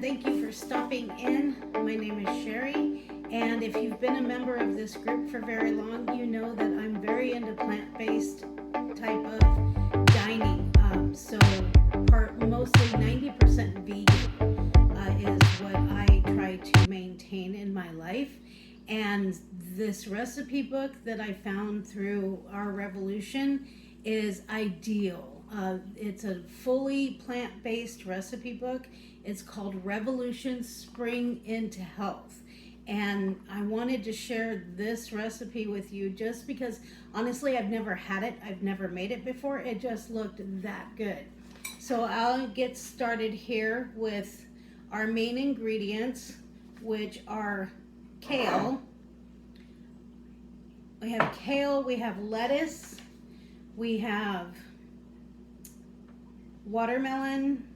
thank you for stopping in. My name is Sherry, and if you've been a member of this group for very long, you know that I'm very into plant-based type of dining. Mostly 90% vegan is what I try to maintain in my life. And this recipe book that I found through our Revolution is ideal. It's a fully plant-based recipe book. It's called Revolution Spring into Health. And I wanted to share this recipe with you just because, honestly, I've never had it. I've never made it before. It just looked that good. So I'll get started here with our main ingredients, which are kale. We have kale, we have lettuce, we have watermelon,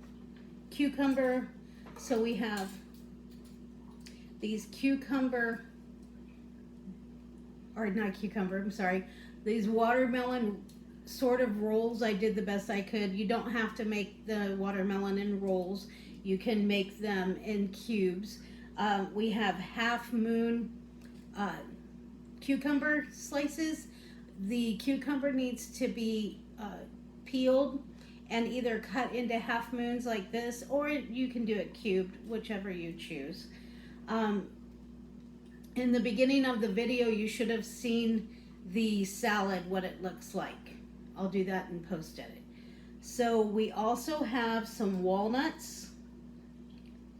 cucumber. So we have these these watermelon sort of rolls. I did the best I could. You don't have to make the watermelon in rolls. You can make them in cubes. We have half moon cucumber slices. The cucumber needs to be peeled and either cut into half moons like this, or you can do it cubed, whichever you choose. In the beginning of the video, you should have seen the salad, what it looks like. I'll do that in post-edit. So we also have some walnuts.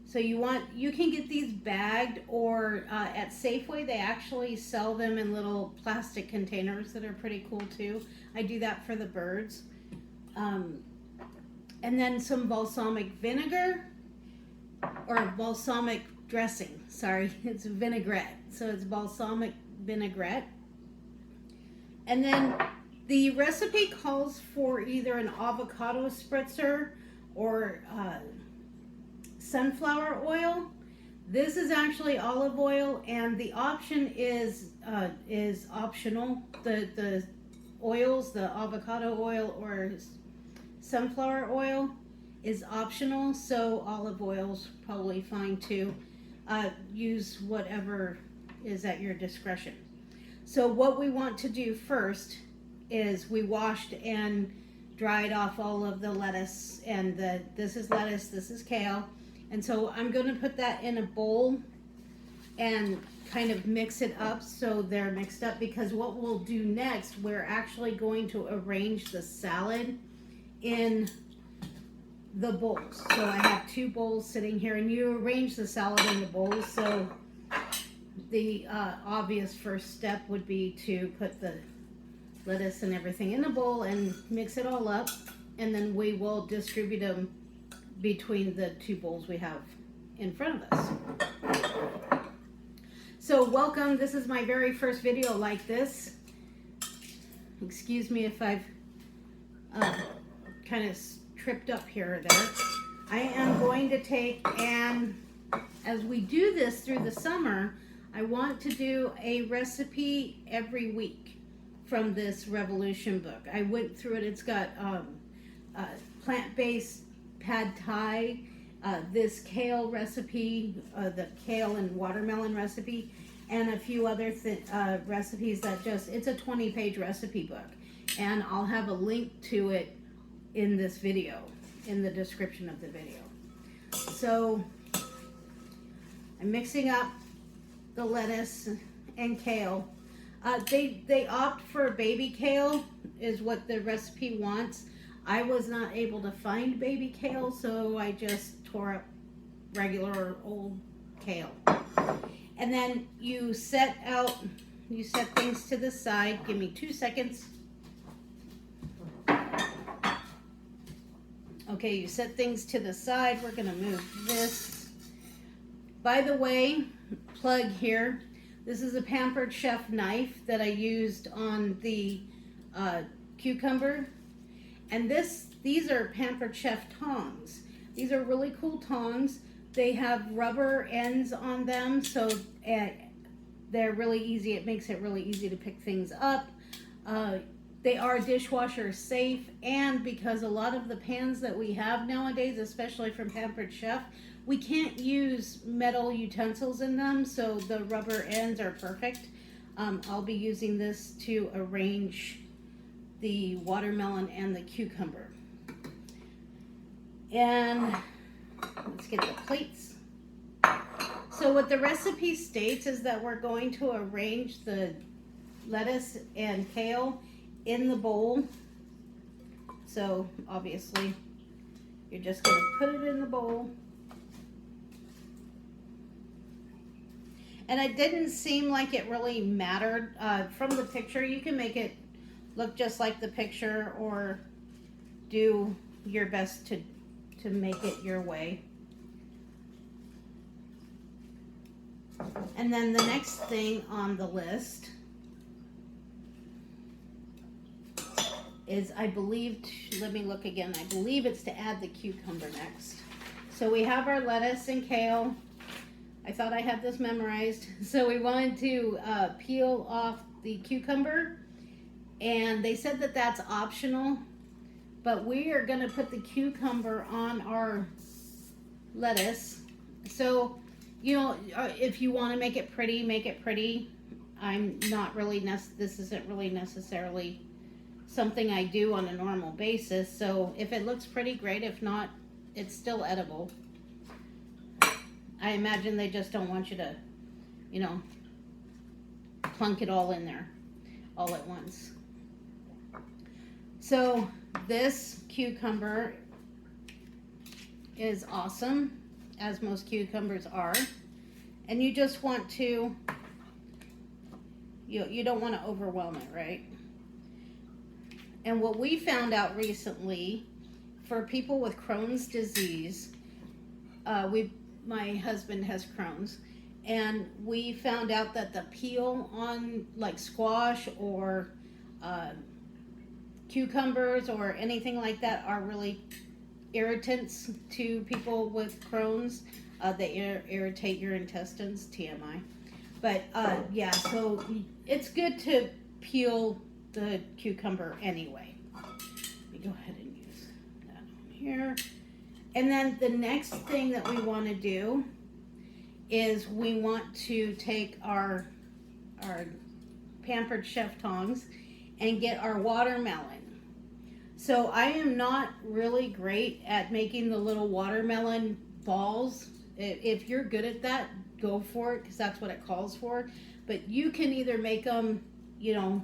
So you can get these bagged, or at Safeway they actually sell them in little plastic containers that are pretty cool too. I do that for the birds. And then some balsamic vinegar, or balsamic dressing, sorry, it's vinaigrette. So it's balsamic vinaigrette. And then the recipe calls for either an avocado spritzer or sunflower oil. This is actually olive oil, and the option is optional. The oils, the avocado oil or sunflower oil, is optional. So olive oil's probably fine too. Use whatever is at your discretion. So what we want to do first is we washed and dried off all of the lettuce, and this is lettuce, this is kale. And so I'm going to put that in a bowl and kind of mix it up so they're mixed up, because what we'll do next, we're actually going to arrange the salad in the bowls. So I have two bowls sitting here, and you arrange the salad in the bowls. So the obvious first step would be to put the lettuce and everything in a bowl and mix it all up, and then we will distribute them between the two bowls we have in front of us. So welcome, this is my very first video like this. Excuse me if I've kind of tripped up here or there. I am going to take, and as we do this through the summer, I want to do a recipe every week from this Revolution book. I went through it. It's got plant-based pad thai, this kale recipe, the kale and watermelon recipe, and a few other recipes that it's a 20-page recipe book. And I'll have a link to it in this video, in the description of the video. So I'm mixing up the lettuce and kale. They opt for baby kale is what the recipe wants. I was not able to find baby kale, so I just tore up regular old kale. And then you set things to the side. Give me 2 seconds. Okay, you set things to the side. We're gonna move this. By the way, plug here. This is a Pampered Chef knife that I used on the cucumber. And these are Pampered Chef tongs. These are really cool tongs. They have rubber ends on them, so they're really easy. It makes it really easy to pick things up. they are dishwasher safe, and because a lot of the pans that we have nowadays, especially from Pampered Chef, we can't use metal utensils in them, so the rubber ends are perfect. I'll be using this to arrange the watermelon and the cucumber. And let's get the plates. So what the recipe states is that we're going to arrange the lettuce and kale in the bowl. So obviously you're just going to put it in the bowl. And it didn't seem like it really mattered. From the picture, you can make it look just like the picture or do your best to make it your way. And then the next thing on the list is, I believe, let me look again, I believe it's to add the cucumber next. So we have our lettuce and kale. I thought I had this memorized. So we wanted to peel off the cucumber, and they said that that's optional, but we are going to put the cucumber on our lettuce. So, you know, if you want to make it pretty, make it pretty. I'm not really, this isn't really necessarily something I do on a normal basis. So if it looks pretty, great. If not, it's still edible. I imagine they just don't want you to, you know, plunk it all in there all at once. So this cucumber is awesome, as most cucumbers are. And you just want to, you don't want to overwhelm it, right? And what we found out recently, for people with Crohn's disease, my husband has Crohn's, and we found out that the peel on like squash or cucumbers or anything like that are really irritants to people with Crohn's. They irritate your intestines, TMI. But yeah, so it's good to peel the cucumber anyway. Let me go ahead and use that on here. And then the next thing that we want to do is we want to take our Pampered Chef tongs and get our watermelon. So I am not really great at making the little watermelon balls. If you're good at that, go for it, because that's what it calls for. But you can either make them, you know,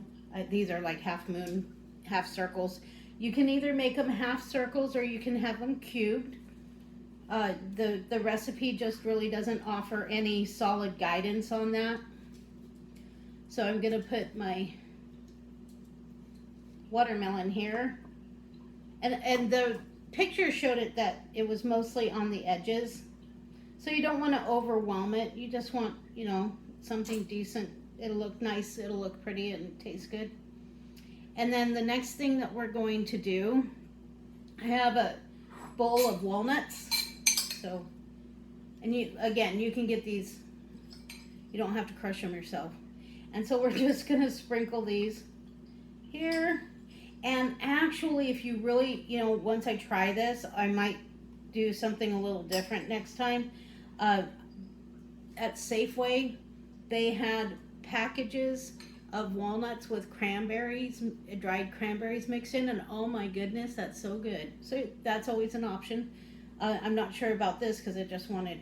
these are like half moon, half circles. You can either make them half circles or you can have them cubed. The recipe just really doesn't offer any solid guidance on that. So I'm going to put my watermelon here. And the picture showed it that it was mostly on the edges. So you don't want to overwhelm it. You just want, you know, something decent. It'll look nice, it'll look pretty, and taste good. And then the next thing that we're going to do, I have a bowl of walnuts. So, and you, again, you can get these, you don't have to crush them yourself. And so we're just gonna sprinkle these here. And actually, if you really, you know, once I try this, I might do something a little different next time. At Safeway, they had packages of walnuts with cranberries, dried cranberries mixed in, and oh my goodness, that's so good. So that's always an option. I'm not sure about this because I just wanted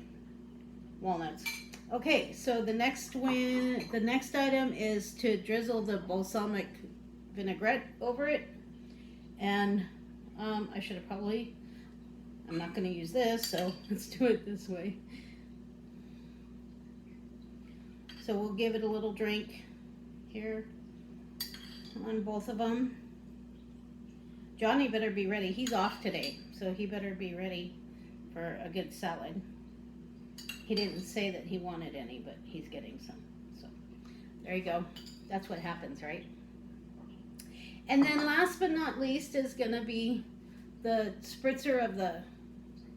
walnuts. Okay, so the next item is to drizzle the balsamic vinaigrette over it. And I should have probably, I'm not going to use this, so let's do it this way. So we'll give it a little drink here on both of them. Johnny better be ready. He's off today, so he better be ready for a good salad. He didn't say that he wanted any, but he's getting some. So there you go. That's what happens, right? And then last but not least is going to be the spritzer of the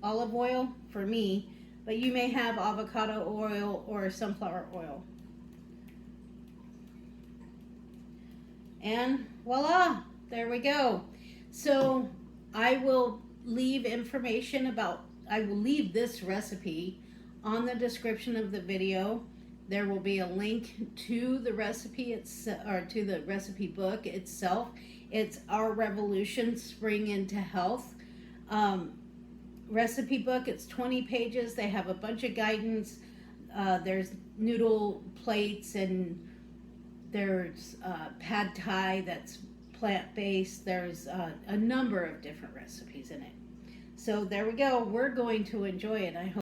olive oil for me, but you may have avocado oil or sunflower oil. And voila, There we go. So I will leave this recipe on the description of the video. There will be a link to the recipe or to the recipe book itself. It's Our Revolution Spring into Health recipe book. It's 20 pages. They have a bunch of guidance. There's noodle plates, and there's pad thai that's plant-based. There's a number of different recipes in it. So there we go. We're going to enjoy it. I hope